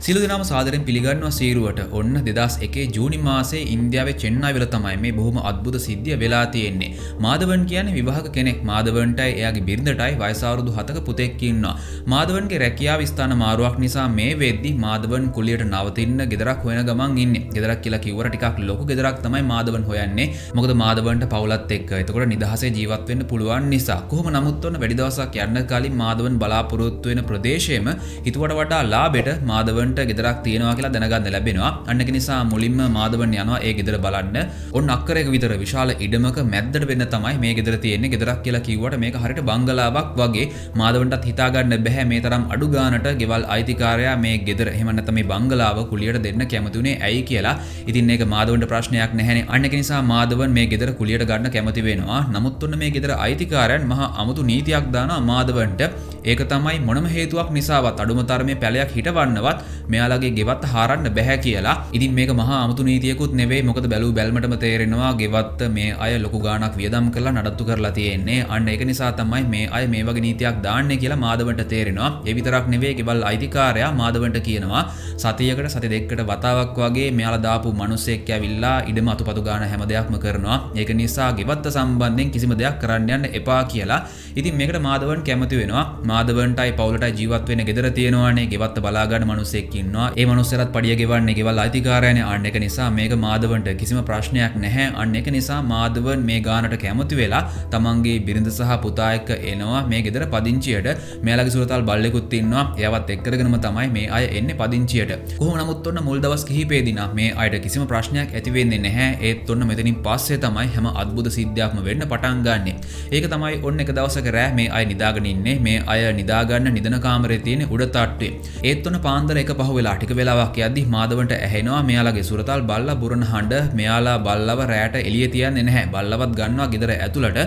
සියලු දෙනාම සාදරයෙන් පිළිගන්නවා සීරුවට. ඔන්න 2001 ජූනි මාසයේ ඉන්දියාවේ චෙන්නයිවල තමයි මේ බොහොම අద్భుත සිද්ධිය වෙලා තියෙන්නේ. මාධවන් කියන්නේ විවාහක කෙනෙක්. මාධවන්ටයි එයාගේ බිරිඳටයි වයස අවුරුදු 7ක පුතෙක් ඉන්නවා. මාධවන්ගේ රැකියාව ස්ථාන මාරුවක් නිසා මේ වෙද්දි මාධවන් කුලියට නවතින්න ගෙදරක් හොයන ගමන් ඉන්නේ. ගෙදරක් කියලා කිව්වට ටිකක් ලොකු ගෙදරක් තමයි මාධවන් හොයන්නේ. මොකද මාධවන්ට පවුලත් එක්ක. එතකොට නිදහසේ ජීවත් වෙන්න පුළුවන් නිසා. කොහොම නමුත් ඔන්න වැඩි දවසක් යන්න කලින් මාධවන් බලාපොරොත්තු වෙන ප්‍රදේශයේම හිතුවට වඩා ලාභෙට මාධවන් ගෙදරක් තියෙනවා කියලා දැනගන්න ලැබෙනවා. අන්න ඒක නිසා මුලින්ම මාධවන් යනවා ඒ ගෙදර බලන්න. ඔන්න අක්කරයක විතර විශාල ඉඩමක මැද්දට වෙන්න තමයි මේ ගෙදර තියෙන්නේ. ගෙදරක් කියලා කිව්වට මේක හරියට බංගලාවක් වගේ. මාධවන්ටත් හිතා ගන්න බෑ මේ තරම් අඩු ගානට ගෙවල් අයිතිකාරයා මේ ගෙදර එහෙම නැත්නම් මේ බංගලාව කුලියට දෙන්න කැමති උනේ ඇයි කියලා. ඉතින් මේක මාධවන්ට ප්‍රශ්නයක් නැහැනේ. අන්න ඒක නිසා මාධවන් මේ ගෙදර කුලියට ගන්න කැමති වෙනවා. නමුත් ඔන්න මේ ගෙදර අයිතිකාරයන් මහා අමුතු නීතියක් දානවා මාධවන්ට. ඒක තමයි මොනම හේතුවක් නිසාවත් අඩුම තරමේ පැලයක් හිටවන්නවත් මෙයාලගේ ගෙවත්ත හරන්න බැහැ කියලා. ඉතින් මේක මහා අමුතු නීතියකුත් නෙවෙයි. මොකද බැලූ බැල්මටම තේරෙනවා ගෙවත්ත මේ අය ලොකු ගාණක් වියදම් කරලා නඩත්තු කරලා තියෙන්නේ. අන්න ඒක නිසා තමයි මේ අය මේ වගේ නීතියක් දාන්නේ කියලා මාධවන්ට තේරෙනවා. ඒ විතරක් නෙවෙයි ගෙවල් අයිතිකාරයා මාධවන්ට කියනවා සතියකට සති දෙකකට වතාවක් වගේ මෙයාලා දාපු මිනිස්සෙක් ඇවිල්ලා ඉඩම අතුපතු ගාන හැම දෙයක්ම කරනවා. ඒක නිසා ගෙවත්ත සම්බන්ධයෙන් කිසිම දෙයක් කරන්න යන්න එපා කියලා. ඉතින් මේකට මාධවන් කැමති වෙනවා. මාධවන්ටයි පවුලටයි ජීවත් වෙන්න ගෙදර තියෙනවානේ. ගෙවත්ත බලා ගන්න මිනිස්සෙක් ඉන්නවා. ඒ මනුස්සයරත් පඩිය ගෙවන්නේ ගෙවල් අයිතිකාරයනේ. අන්න ඒක නිසා මේක මාධවන්ට කිසිම ප්‍රශ්නයක් නැහැ. අන්න ඒක නිසා මාධවන් මේ ගානට කැමති වෙලා තමන්ගේ බිරිඳ සහ පුතා එක්ක එනවා මේ ගෙදර පදිංචියට. මෙයාලගේ සුරතල් බල්ලෙකුත් ඉන්නවා. එයාවත් එක්කරගෙනම තමයි මේ අය එන්නේ පදිංචියට. කොහොම නමුත් ඔන්න මුල් දවස් කිහිපෙදී මේ අයට කිසිම ප්‍රශ්නයක් ඇති වෙන්නේ නැහැ. ඒත් ඔන්න මෙතනින් පස්සේ තමයි හැම අద్భుත සිද්ධියක්ම වෙන්න පටන් ගන්නෙ. ඒක තමයි ඔන්න එක දවසක රෑ මේ අය නිදාගෙන ඉන්නේ. මේ අය නිදා ගන්න නිදන කාමරේ තියෙන උඩ තට්ටුවේ. ඒත් ඔන්න පාන්දර එක පහ වෙලා ටික වෙලාවක් යද්දි මාධවන්ට ඇහෙනවා මෙයාලගේ සුරතල් බල්ලා බුරන හඬ. මෙයාලා බල්ලව රැයට එළිය තියන්නේ නැහැ. බල්ලවත් ගන්නවා ගෙදර ඇතුළට.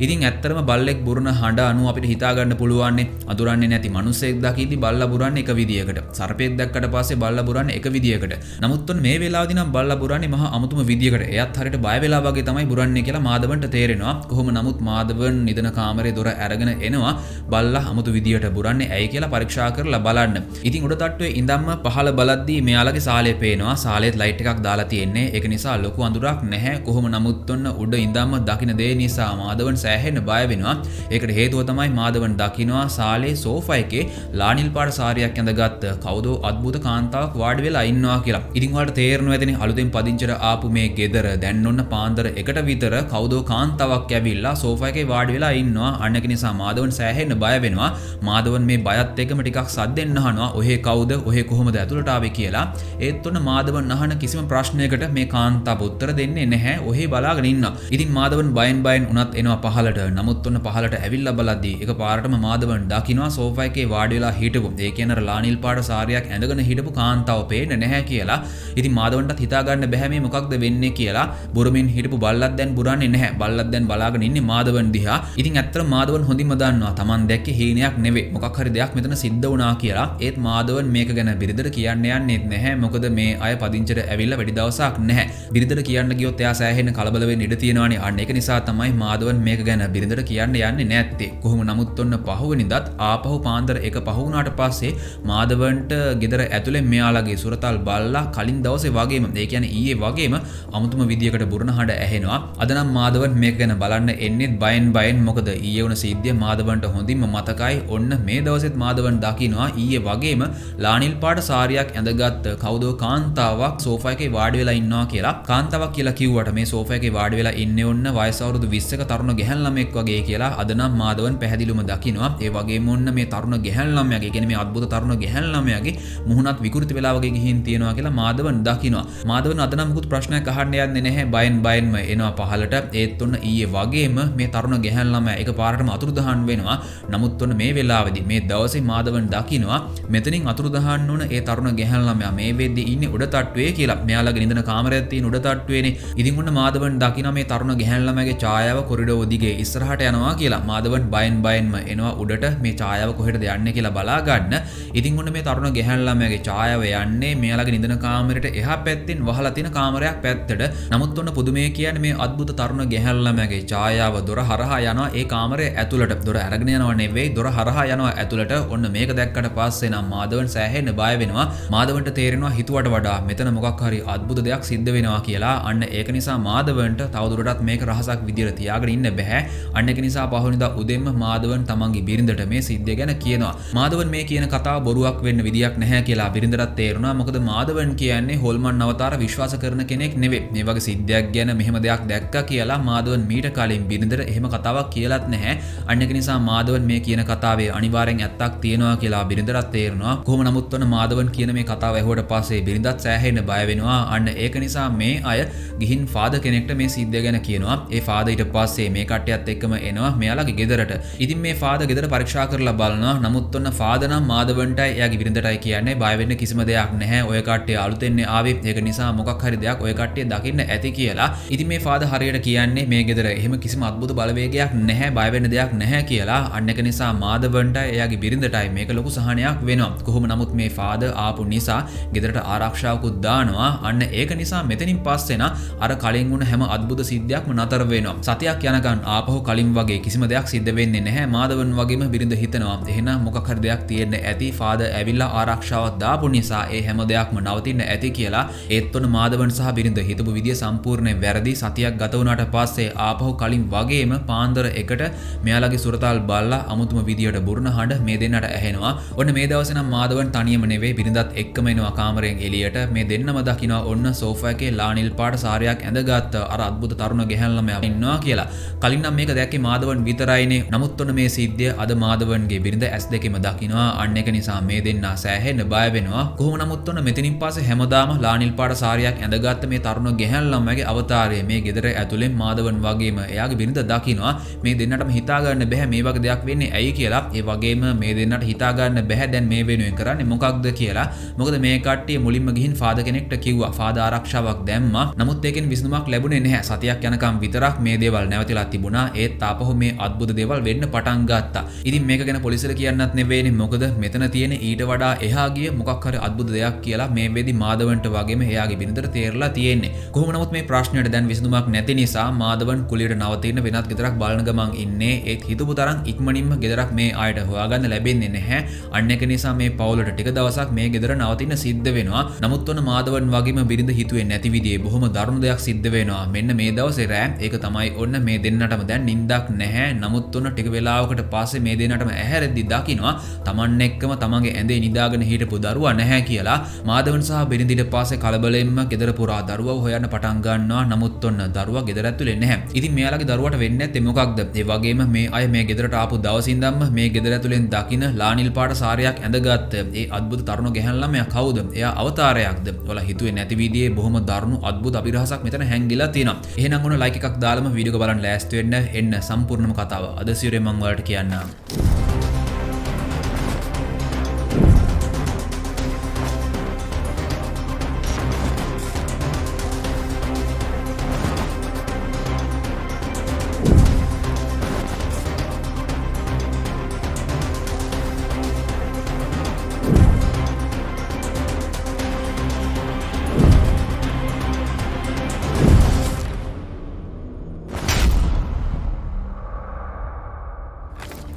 ඉතින් ඇත්තටම බල්ලෙක් බුරන හඬ අනුව අපිට හිතා ගන්න පුළුවන් අඳුරන්නේ නැති මිනිස්සෙක් දකිද්දි බල්ලා බුරන්නේ එක විදියකට. සර්පෙක් දැක්කට පස්සේ බල්ලා බුරන්නේ එක විදියකට. නමුත් ඔන්න මේ වෙලාවදී නම් බල්ලා බුරන්නේ මහා අමුතුම විදියකට. එයත් හරියට බය වෙලා වගේ තමයි බුරන්නේ කියලා මාධවන්ට තේරෙනවා. කොහොම නමුත් මාධවන් නිදන කාමරේ දොර අරගෙන එනවා. බල්ලා අමුතු විදියට බුරන්නේ ඇයි කියලා පරීක්ෂා කරලා බලන්න. ඉතින් උඩ තට්ටුවේ ඉඳන්ම පහළ බලද්දී මෙයාලගේ සාලේ පේනවා. සාලේත් ලයිට් එකක් දාලා තියෙන්නේ. ඒක නිසා ලොකු අඳුරක් නැහැ. කොහොම නමුත් ඔන්න උඩ ඉඳන්ම දකින්න දේ නිසා මාධවන් සෑහෙන්න බය වෙනවා. ඒකට හේතුව තමයි මාධවන් දකින්නවා සාලේ සෝෆා එකේ ලානිල් පාට සාරියක් ඇඳගත් කවුදෝ අద్భుත කාන්තාවක් වාඩි වෙලා ඉන්නවා කියලා. ඉතින් ඔයාලට තේරෙනවා ඇතිනේ අලුතෙන් පදිංචිට ආපු මේ ගෙදර දැන් ඔන්න පාන්දර එකට විතර කවුදෝ කාන්තාවක් ඇවිල්ලා සෝෆා එකේ වාඩි වෙලා ඉන්නවා. අන්න ඒක නිසා මාධවන් සෑහෙන්න බය වෙනවා. මාධවන් මේ බයත් එක්කම ටිකක් සද්දෙන් අහනවා ඔහේ කවුද ඔහේ කොහොමද ඇතුළට ආවේ කියලා. ඒත් ඔන්න මාධවන් අහන කිසිම ප්‍රශ්නයකට මේ කාන්තාව උත්තර දෙන්නේ නැහැ. ඔහේ බලාගෙන ඉන්නවා. ඉතින් මාධවන් බයෙන් උනත් එනවා පහලට. නමුත් ඔන්න පහලට ඇවිල්ලා බලද්දී එකපාරටම මාධවන් දකින්නවා සෝෆා එකේ වාඩි වෙලා හිටපු ඒ කියන්නේ ලානිල් පාට සාරියක් ඇඳගෙන හිටපු කාන්තාව පේන්නේ නැහැ කියලා. ඉතින් මාධවන්ටත් හිතා ගන්න බැහැ මේ මොකක්ද වෙන්නේ කියලා. බුරමින් හිටපු බල්ලත් දැන් බුරන්නේ නැහැ. බල්ලත් දැන් බලාගෙන ඉන්නේ මාධවන් දිහා. ඉතින් ඇත්තටම මාධවන් හොඳින්ම දන්නවා Taman දැක්කේ හීනයක් නෙවෙයි. මොකක් හරි දෙයක් මෙතන සිද්ධ වුණා කියලා. ඒත් මාධවන් මේක ගැන බිරිඳට කියන්න යන්නේත් නැහැ. මොකද මේ අය පදිංචිට ඇවිල්ලා වැඩි දවසක් නැහැ. බිරිඳට කියන්න ගියොත් එයා සෑහෙන කලබල වෙන්න ඉඩ තියෙනවානේ. අන්න ඒක නිසා තමයි මාධවන් මේක ගැන බිරිඳට කියන්න යන්නේ නැත්තේ. කොහොම නමුත් ඔන්න පහුවෙනිදත් ආපහු පාන්දර එක පහ වුණාට පස්සේ මාධවන්ට ගෙදර ඇතුලේ මෙයාලගේ සුරතල් බල්ලා කලින් දවසේ වගේම ඒ කියන්නේ ඊයේ වගේම අමුතුම විදියකට බුරන හඬ ඇහෙනවා. අද නම් මාධවන් මේක ගැන බලන්න එන්නේ බයෙන් මොකද ඊයේ වුණ සිද්ධිය මාධවන්ට හොඳින්ම මතකයි. ඔන්න මේ දවසෙත් මාධවන් දකින්නවා ඊයේ වගේම ලානිල් පාට සාරියක් ඇඳගත් කවුදෝ කාන්තාවක් සෝෆා එකේ වාඩි වෙලා ඉන්නවා කියලා. කාන්තාවක් කියලා කිව්වට මේ සෝෆා එකේ වාඩි වෙලා ඉන්නේ ඔන්න වයස අවුරුදු 20ක තරුණ ගැහැණු ළමෙක් වගේ කියලා අද නම් මාධවන් පැහැදිලිවම දකින්නවා. ඒ වගේම ඔන්න මේ තරුණ ගැහැණු ළමයාගේ කියන්නේ මේ අద్భుත තරුණ ගැහැණු ළමයාගේ මුහුණත් විකෘති වෙලා වගේ ගිහින් තියෙනවා කියලා මාධවන් දකින්නවා. මාධවන් අද නම් මුකුත් ප්‍රශ්නයක් අහන්න යන්නේ නැහැ. බයෙන්ම එනවා පහලට. ඒත් ඔන්න ඊයේ වගේම මේ තරුණ ගැහැණු ළමයා එකපාරටම අතුරුදහන් වෙනවා. නමුත් ඔන්න මේ වෙලාවේදී මේ දවසේ මාධවන් දකින්නවා මෙතනින් අතුරුදහන් වුණ ඒ තරුණ ගැහැණු ළමයා මේ වෙද්දී ඉන්නේ උඩ තට්ටුවේ කියලා. මෙයාලගේ නිදන කාමරයක් තියෙන උඩ තට්ටුවේනේ. ඉතින් ඔන්න මාධවන් දකින්නවා මේ තරුණ ගැහැණු ළමයාගේ ඡායාව කොරිඩෝර දිගේ ඉස්සරහට යනවා කියලා. මාධවන් බයෙන්ම එනවා උඩට මේ ඡායාව කොහෙටද යන්නේ කියලා බලා ගන්න. ඉතින් ඔන්න මේ තරුණ ගැහැණු ළමයාගේ ඡායාව යන්නේ මෙයාලගේ නිදන කාමරයට එහා පැත්තෙන් වහලා තියෙන කාමරයක් පැත්තට. නමුත් ඔන්න පුදුමේ කියන්නේ මේ අద్భుත තරුණ ගැහැණු ළමයාගේ ඡායාව දොර හරහා යනවා ඒ කාමරයේ ඇතුළට. දොර අරගෙන යනව නෙවෙයි දොර දොර හරහා යනවා ඇතුළට. ඔන්න මේක දැක්කට පස්සේ නම් මාදවන් සෑහෙන්න බය වෙනවා. මාදවන්ට තේරෙනවා හිතුවට වඩා මෙතන මොකක් හරි අద్భుත දෙයක් සිද්ධ වෙනවා කියලා. අන්න ඒක නිසා මාදවන්ට තවදුරටත් මේක රහසක් විදියට තියාගෙන ඉන්න බෑ. අන්න ඒක නිසා පහුවෙනිදා උදෙන්ම මාදවන් තමන්ගේ බිරිඳට මේ සිද්ධිය ගැන කියනවා. මාදවන් මේ කියන කතාව බොරුවක් වෙන්න විදියක් නැහැ කියලා බිරිඳටත් තේරුණා. මොකද මාදවන් කියන්නේ හොල්මන් අවතාර විශ්වාස කරන කෙනෙක් නෙවෙයි. මේ වගේ සිද්ධියක් ගැන මෙහෙම දෙයක් දැක්කා කියලා මාදවන් මීට කලින් බිරිඳට එහෙම කතාවක් කියලාත් නැහැ. අන්න ඒක නිසා මාදවන් මේ කියන කතාවේ අනිවාර්යෙන් ඇත්තක් තියෙනවා කියලා බිරිඳටත් තේරුණා. කොහොම නමුත් වන මාදවන් කියන මේ කතාව ඇහුවට පස්සේ බිරිඳත් සෑහෙන්න බය වෙනවා. අන්න ඒක නිසා මේ අය ගිහින් ෆාදර් කෙනෙක්ට මේ සිද්ධිය ගැන කියනවා. ඒ ෆාදර් ඊට පස්සේ මේ කට්ටියත් එක්කම එනවා මෙයාලගේ ගෙදරට. ඉතින් මේ ෆාදර් ගෙදර පරීක්ෂා කරලා බලනවා. නමුත් ඔන්න ෆාදර් නම් මාදවන්ටයි එයාගේ බිරිඳටයි කියන්නේ බය වෙන්න කිසිම දෙයක් නැහැ. ඔය කට්ටිය අලුතෙන් ආවේ. ඒක නිසා මොකක් හරි දෙයක් ඔය කට්ටිය දකින්න ඇති කියලා. ඉතින් මේ ෆාදර් හරියට කියන්නේ මේ ගෙදර එහෙම කිසිම අద్భుත බලවේගයක් නැහැ. බය වෙන්න දෙයක් නැහැ කියලා. අන්න ඒක නිසා මාදවන්ටයි එයාගේ බිරිඳටයි මේක ලොකු සහනයක් වෙනවා. කොහොම නමුත් මේ ෆාදර් ආපු නිසා ගෙදරට ආරක්ෂාවකුත් දානවා. අන්න ඒක නිසා මෙතනින් පස්සේ අර කලින් වුණ හැම අద్భుත සිද්ධියක්ම නතර වෙනවා. සතියක් යනකන් ආපහු කලින් වගේ කිසිම දෙයක් සිද්ධ වෙන්නේ නැහැ. මාදවන් වගේම බිරිඳ හිතනවා එහෙනම් මොකක් හරි දෙයක් තියෙන්න ඇති. ෆාදර් ඇවිල්ලා ආරක්ෂාවක් දාපු නිසා ඒ හැම දෙයක්ම නවතින්න ඇති කියලා. ඒත් ඔන්න මාදවන් සහ බිරිඳ හිතපු විදිය සම්පූර්ණයෙන් වැරදි. සතියක් ගත වුණාට පස්සේ ආපහු කලින් වගේම පාන්දර එකට මෙයාලගේ සුරතල් බල්ලා අමුතුම විදියට බුරුණ හඬ මේ දෙන්නට ඇහෙනවා. ඔන්න මේ දවසේ නම් මාදවන් තනියම නෙවෙයි බිරිඳත් එක්කම එනවා කාමරයෙන් එළියට. මේ දෙන්නම දකිනවා ඔන්න සෝෆා එකේ ලානිල් පාට සාරියක් ඇඳගත්ත අර අద్భుත තරුණ ගැහැණු ළමයා ඉන්නවා කියලා. කලින් නම් මේක දැක්කේ මාදවන් විතරයිනේ. නමුත් ඔන්න මේ සිද්ධිය අද මාදවන්ගේ බිරිඳ ඇස් දෙකෙම දකිනවා. අන්න ඒක නිසා මේ දෙන්නා සෑහෙන්න බය වෙනවා. කොහොම නමුත් ඔන්න මෙතනින් පස්සේ හැමදාම ලානිල් පාට සාරියක් ඇඳගත්ත මේ තරුණ ගැහැණු ළමයාගේ අවතාරය මේ ගෙදර ඇතුලෙන් මාදවන් වගේම එයාගේ බිරිඳ දකිනවා. මේ දෙන්නටම හිතා ගන්න බෑ මේ වගේ දෙයක් වෙන්නේ ඇයි කියලා. ඒ වගේම මේ දෙන්නට හිතා ගන්න බෑ දැන් මේ වෙනුවෙන් කරන්නේ මොකක්ද කියලා. මොකද මේ කට්ටිය මුලින්ම ගිහින් ෆාදර් කෙනෙක්ට කිව්වා ෆාදර් ආරක්ෂාවක් දැම්මා. නමුත් ඒකෙන් විසඳුමක් ලැබුණේ නැහැ. සතියක් යනකම් විතරක් මේ දේවල් නැවතිලා තිබුණා. ඒත් ආපහු මේ අద్భుත දේවල් වෙන්න පටන් ගත්තා. ඉතින් මේක ගැන පොලිසියට කියන්නත් නෙවෙයිනේ. මොකද මෙතන තියෙන ඊට වඩා එහා ගිය මොකක් හරි අద్భుත දෙයක් කියලා මේ වෙදි මාදවන්ට වගේම එයාගේ බිරිඳට තේරලා තියෙන්නේ. කොහොම නමුත් මේ ප්‍රශ්නෙට දැන් විසඳුමක් නැති නිසා මාදවන් කුලියට නවතින වෙනත් ගෙදරක් බලන ගමන් ඉන්නේ. ඒත් හිතපු තරම් ඉක්මනින්ම ගෙදරක් මේ ආයට හොයාගන්න ලැබෙන්නේ නැහැ. අන්න ඒක නිසා මේ පවුලට ටික දවසක් මේ ගෙදර නවතින්න සිද්ධ වෙනවා. නමුත් ඔන්න මාදවන් වගේම බිරිඳ හිතුවේ නැති විදිහේ බොහොම දරුණු දෙයක් සිද්ධ වෙනවා. මෙන්න මේ දවසේ රෑ ඒක තමයි ඔන්න මේ දෙන්නටම දැන් නිින්දක් නැහැ. නමුත් ඔන්න ටික වෙලාවකට පස්සේ මේ දෙන්නටම ඇහැරෙද්දි දකින්නවා තමන් එක්කම තමන්ගේ ඇඳේ නිදාගෙන හිටපු දරුවා නැහැ කියලා. මාදවන් සහ බිරිඳ ඊට පස්සේ කලබලෙන්ම ගෙදර පුරා දරුවව හොයන්න පටන් ගන්නවා. නමුත් ඔන්න දරුවා ගෙදර ඇතුලේ නැහැ. ඉතින් මෙයාලගේ දරුවට වෙන්නේ නැත්තේ මොකක්ද? ඒ වගේම මේ අය මේ ගෙදරට ආපු දවසින් ඉඳන්ම මේ ගෙදර ඇතුලෙන් දකින්න ලානිල් පාට සාරියක් ඇඳගත්ත ඒ අద్భుත තරුණ ගැහැණු ළමයා කවුද? එයා අවතාරයක්ද? ඔයාලා හිතුවේ නැති විදිහේ බොහොම දරුණු අద్భుත අභිරහසක් මෙතන හැංගිලා තියෙනවා. එහෙනම් ඔන්න ලයික් එකක් දාලම වීඩියෝ එක බලන්න ලෑස්ති වෙන්න. එන්න සම්පූර්ණම කතාව අද සියුරේ මම ඔයාලට කියන්නම්.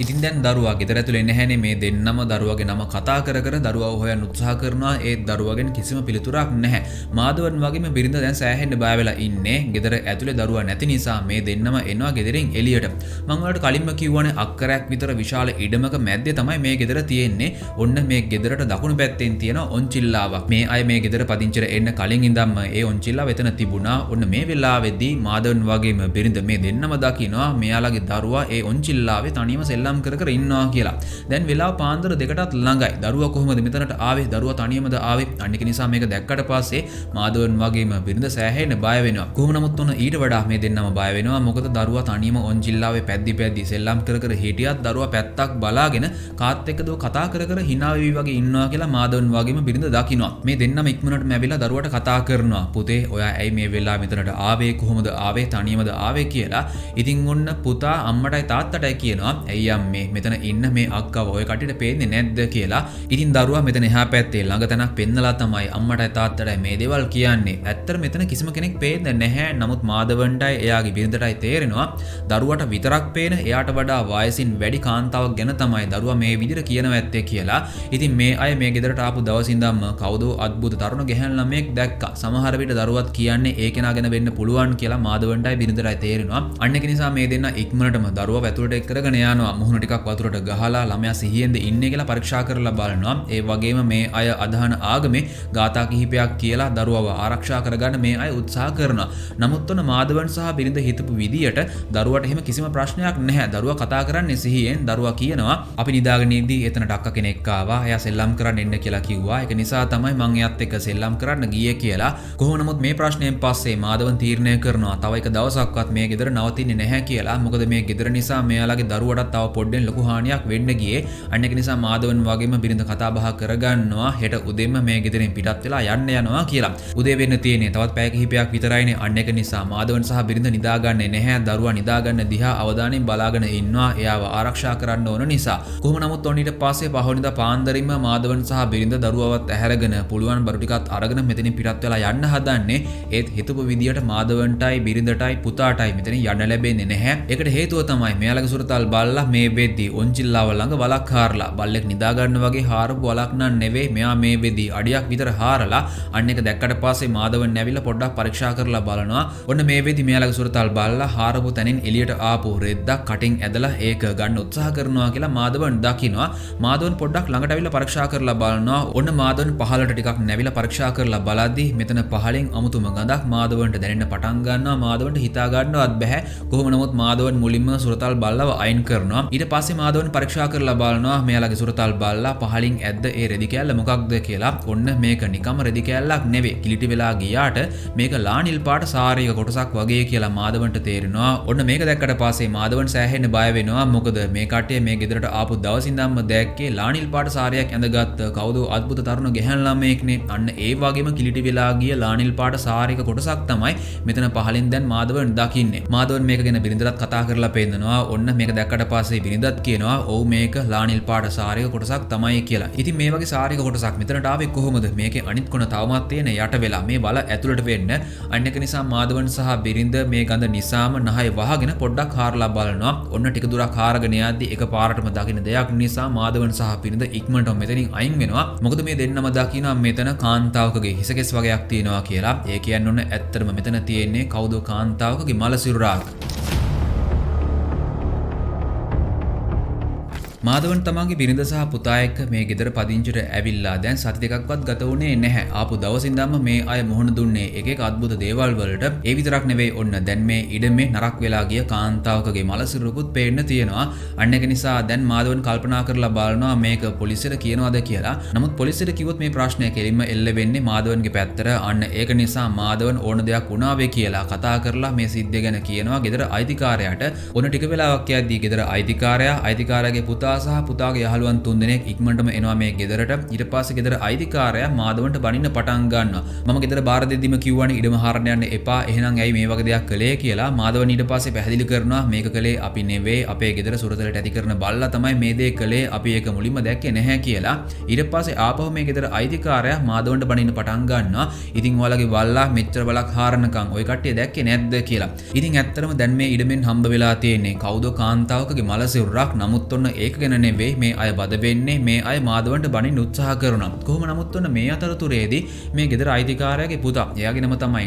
ඉතින් දැන් දරුවා ගෙදර ඇතුලේ නැහැනේ. මේ දෙන්නම දරුවාගේ නම කතා කර කර දරුවාව හොයන්න උත්සාහ කරනවා. ඒ දරුවාගෙන් කිසිම පිළිතුරක් නැහැ. මාදවන් වගේම බිරිඳ දැන් සෑහෙන්න බය වෙලා ඉන්නේ. ගෙදර ඇතුලේ දරුවා නැති නිසා මේ දෙන්නම එනවා ගෙදරින් එළියට. මම ඔයාලට කලින්ම කිව්වනේ අක්කරයක් විතර විශාල ඉඩමක මැද්දේ තමයි මේ ගෙදර තියෙන්නේ. ඔන්න මේ ගෙදරට දකුණු පැත්තෙන් තියෙන ඔන්චිල්ලාවක්. මේ අය මේ ගෙදර පදිංචිට එන්න කලින් ඉඳන්ම ඒ ඔන්චිල්ලාව එතන තිබුණා. ඔන්න මේ වෙලාවේදී මාදවන් වගේම බිරිඳ මේ දෙන්නම දකිනවා මෙයාලගේ දරුවා ඒ ඔන්චිල්ලාවේ තනියම සෙල්ලම් කර ඉන්නවා කියලා. දැන් වෙලාව පාන්දර දෙකටත් ළඟයි. දරුවා කොහොමද මෙතනට ආවේ? දරුවා තනියමද ආවේ? අන්න ඒක නිසා මේක දැක්කට පස්සේ මාදවන් වගේම බිරිඳ සෑහෙන්න බය වෙනවා. කොහොම නමුත් ඔන්න ඊට වඩා මේ දෙන්නම බය වෙනවා. මොකද දරුවා තනියම ඔන්චිල්ලාවේ පැද්දි සෙල්ලම් කර හිටියත් දරුවා පැත්තක් බලාගෙන කාත් එක්කද කතා කර hina වෙවි වගේ ඉන්නවා කියලා මාදවන් වගේම බිරිඳ දකිනවා. මේ දෙන්නම ඉක්මනටම ඇවිල්ලා දරුවට කතා කරනවා. පුතේ ඔයා ඇයි මේ වෙලාව මෙතනට ආවේ? කොහොමද ආවේ? තනියමද ආවේ කියලා. ඉතින් ඔන්න පුතා අම්මටයි තාත්තටයි කියනවා. ඇයියා මේ මෙතන ඉන්න මේ අක්කව ඔය කට්ටියට පේන්නේ නැද්ද කියලා. ඉතින් දරුවා මෙතන එහා පැත්තේ ළඟ තැනක් පෙන්නලා තමයි අම්මටයි තාත්තටයි මේ දේවල් කියන්නේ. ඇත්තට මෙතන කිසිම කෙනෙක් පේන්නේ නැහැ. නමුත් මාධවන්ටයි එයාගේ බිරිඳටයි තේරෙනවා දරුවට විතරක් පේන එයාට වඩා වයසින් වැඩි කාන්තාවක් ගැන තමයි දරුවා මේ විදිහට කියනවා ඇත්තේ කියලා. ඉතින් මේ අය මේ ගෙදරට ආපු දවස් ඉඳන්ම කවුදෝ අద్భుත තරුණ ගැහැණු ළමයෙක් දැක්කා. සමහර විට දරුවත් කියන්නේ ඒ කෙනා ගැන වෙන්න පුළුවන් කියලා මාධවන්ටයි බිරිඳටයි තේරෙනවා. අන්න ඒක නිසා මේ දෙන්න ඉක්මනටම දරුවා වැතුරට එක් කරගෙන යනවා. මුහුණ ටිකක් වතුරට ගහලා ළමයා සිහියෙන්ද ඉන්නේ කියලා පරීක්ෂා කරලා බලනවා. ඒ වගේම මේ අය අදහන ආගමේ ගාථා කිහිපයක් කියලා දරුවව ආරක්ෂා කරගන්න මේ අය උත්සාහ කරනවා. නමුත් ඔන්න මාධවන් සහ බිරිඳ හිතපු විදියට දරුවට එහෙම කිසිම ප්‍රශ්නයක් නැහැ. දරුවා කතා කරන්නේ සිහියෙන්. දරුවා කියනවා අපි නිදාගෙන ඉඳී එතනට අක්කා කෙනෙක් ආවා. එයා සෙල්ලම් කරන්න එන්න කියලා කිව්වා. ඒක නිසා තමයි මං එයාත් එක්ක සෙල්ලම් කරන්න ගියේ කියලා. කොහොම නමුත් මේ ප්‍රශ්නයෙන් පස්සේ මාධවන් තීරණය කරනවා තව එක දවසක්වත් මේ ගෙදර නවතින්නේ නැහැ කියලා. මොකද මේ ගෙදර නිසා මෙයාලගේ දරුවටත් තව පොඩ්ඩෙන් ලොකු හානියක් වෙන්න ගියේ. අන්න ඒක නිසා මාධවන් වගේම බිරිඳ කතා බහ කරගන්නවා හෙට උදේම මේ ගෙදරින් පිටත් වෙලා යන්න යනවා කියලා. උදේ වෙන්න තියෙන්නේ තවත් පැය කිහිපයක් විතරයිනේ. අන්න ඒක නිසා මාධවන් සහ බිරිඳ නිදාගන්නේ නැහැ. දරුවා නිදාගන්න දිහා අවධානයෙන් බලාගෙන ඉන්නවා. එයාව ආරක්ෂා කරන්න ඕන නිසා. කොහොම නමුත් ඔන්න ඊට පස්සේ පහවනිදා පාන්දරින්ම මාධවන් සහ බිරිඳ දරුවවත් ඇහැරගෙන පුළුවන් බරු ටිකත් අරගෙන මෙතනින් පිටත් වෙලා යන්න හදන්නේ. ඒත් හිතපු විදියට මාධවන්ටයි බිරිඳටයි පුතාටයි මෙතනින් යන්න ලැබෙන්නේ නැහැ. ඒකට හේතුව තමයි මෙයාලගේ සුරතල් බල්ලා මේ වෙද්දී ඔන්චිල්ලාව ළඟ වලක් හාරලා බල්ලෙක් නිදා ගන්න වගේ හාරපු වලක් නන් නෙවෙයි. මෙයා මේ වෙද්දී අඩියක් විතර හාරලා අන්න එක දැක්කට පස්සේ මාධවන් නැවිලා පොඩ්ඩක් පරීක්ෂා කරලා බලනවා. ඔන්න මේ වෙද්දී මෙයාලගේ සුරතල් බල්ලා හාරපු තැනින් එළියට ආපු රෙද්දක් කටින් ඇදලා ඒක ගන්න උත්සාහ කරනවා කියලා මාධවන් දකිනවා. මාධවන් පොඩ්ඩක් ළඟට අවිලා පරීක්ෂා කරලා බලනවා. ඔන්න මාධවන් පහළට ටිකක් නැවිලා පරීක්ෂා කරලා බලද්දී මෙතන පහලින් අමුතුම ගඳක් මාධවන්ට දැනෙන්න පටන් ගන්නවා. මාධවන්ට හිතා ගන්නවත් බෑ. කොහොම නමුත් මාධවන් මුලින්ම සුරතල් බල්ලව අයින් කරනවා. ඊට පස්සේ මාධවන් පරීක්ෂා කරලා බලනවා මෙයාලගේ සුරතල් බල්ලා පහලින් ඇද්ද ඒ රෙදි කෑල්ල මොකක්ද කියලා. ඔන්න මේක නිකම් රෙදි කෑල්ලක් නෙවෙයි. කිලිටි වෙලා ගියාට මේක ලානිල් පාට සාරියක කොටසක් වගේ කියලා මාධවන්ට තේරෙනවා. ඔන්න මේක දැක්කට පස්සේ මාධවන් සෑහෙන්න බය වෙනවා. මොකද මේ කට්ටිය මේ ගෙදරට ආපු දවස් ඉඳන්ම දැක්කේ ලානිල් පාට සාරියක් ඇඳගත් කවුදෝ අద్భుත තරුණ ගැහැණු ළමයෙක්නේ. අන්න ඒ වගේම කිලිටි වෙලා ගිය ලානිල් පාට සාරියක කොටසක් තමයි මෙතන පහලින් දැන් මාධවන් දකින්නේ. මාධවන් මේක ගැන බිරිඳටත් කතා කරලා පෙන්නනවා. ඔන්න මේක දැක්කට පස්සේ බිරිඳත් කියනවා ඔව් මේක ලානිල් පාට සාරියක කොටසක් තමයි කියලා. ඉතින් මේ වගේ සාරියක කොටසක් මෙතනට ආවේ කොහොමද? මේකේ අනිත් කොන තවමත් තියෙන යට වෙලා මේ වල ඇතුළට වෙන්න. අන්න ඒක නිසා මාධවන් සහ බිරිඳ මේ ගඳ නිසාම නහය වහගෙන පොඩ්ඩක් හාරලා බලනවා. ඔන්න ටික දුරක් හාරගෙන යද්දි එකපාරටම දකින්න දෙයක් නිසා මාධවන් සහ බිරිඳ ඉක්මනටම මෙතනින් අයින් වෙනවා. මොකද මේ දෙන්නම දකිනවා මෙතන කාන්තාවකගේ හිසකෙස් වගේක් තියෙනවා කියලා. ඒ කියන්නේ ඔන්න ඇත්තටම මෙතන තියෙන්නේ කවුදෝ කාන්තාවකගේ මල සිරුරක්. මාධවන් තමන්ගේ බිරිඳ සහ පුතා එක්ක මේ ගෙදර පදිංචිට ඇවිල්ලා දැන් සති දෙකක්වත් ගත වුණේ නැහැ. ආපු දවස් ඉඳන්ම මේ අය මුහුණ දුන්නේ එක එක අద్భుත දේවල් වලට. ඒ විතරක් නෙවෙයි ඔන්න දැන් මේ ඉඩමේ නරක් වෙලා ගිය කාන්තාවකගේ මල සිරුරකුත් පේන්න තියෙනවා. අන්න ඒක නිසා දැන් මාධවන් කල්පනා කරලා බලනවා මේක පොලිසියට කියනවාද කියලා. නමුත් පොලිසියට කිව්වොත් මේ ප්‍රශ්නය කෙලින්ම එල්ල වෙන්නේ මාධවන්ගේ පැත්තට. අන්න ඒක නිසා මාධවන් ඕන දෙයක් වුණා වේ කියලා කතා කරලා මේ සිද්ධිය ගැන කියනවා ගෙදර අයිතිකාරයාට. ඔන්න ටික වෙලාවක් යද්දී ගෙදර අයිතිකාරයාගේ පුතා සහ පුතාගේ යහළුවන් තුන්දෙනෙක් ඉක්මනටම එනවා මේ ගෙදරට. ඊට පස්සේ ගෙදර අයිතිකාරයා මාධවන්ට බනින්න පටන් ගන්නවා. මම ගෙදර බාර දෙද්දිම කිව්වනේ ඉඩම හරන්න යන්න එපා. එහෙනම් ඇයි මේ වගේ දෙයක් කළේ කියලා. මාධවන් ඊට පස්සේ පැහැදිලි කරනවා මේක කළේ අපි නෙවෙයි. අපේ ගෙදර සුරතලට ඇති කරන බල්ලා තමයි මේ දේ කළේ. අපි ඒක මුලින්ම දැක්කේ නැහැ කියලා. ඊට පස්සේ ආපහු මේ ගෙදර අයිතිකාරයා මාධවන්ට බනින්න පටන් ගන්නවා. ඉතින් ඔයාලගේ බල්ලා මෙච්චර බලක් හාරනකම් ওই කට්ටිය දැක්කේ නැද්ද කියලා. ඉතින් ඇත්තටම දැන් මේ ඉඩමෙන් හම්බ වෙලා තියෙන්නේ කවුදෝ කාන්තාවකගේ මල සිරුරක්. නමුත් ඔන්න ඒක ගැන නෙවෙයි මේ අය බද වෙන්නේ. මේ අය මාධවන්ට බනින්න උත්සාහ කරනවා. කොහොම නමුත් ඔන්න මේ අතරතුරේදී මේ ගෙදර අයිතිකාරයාගේ පුතා එයාගේ නම තමයි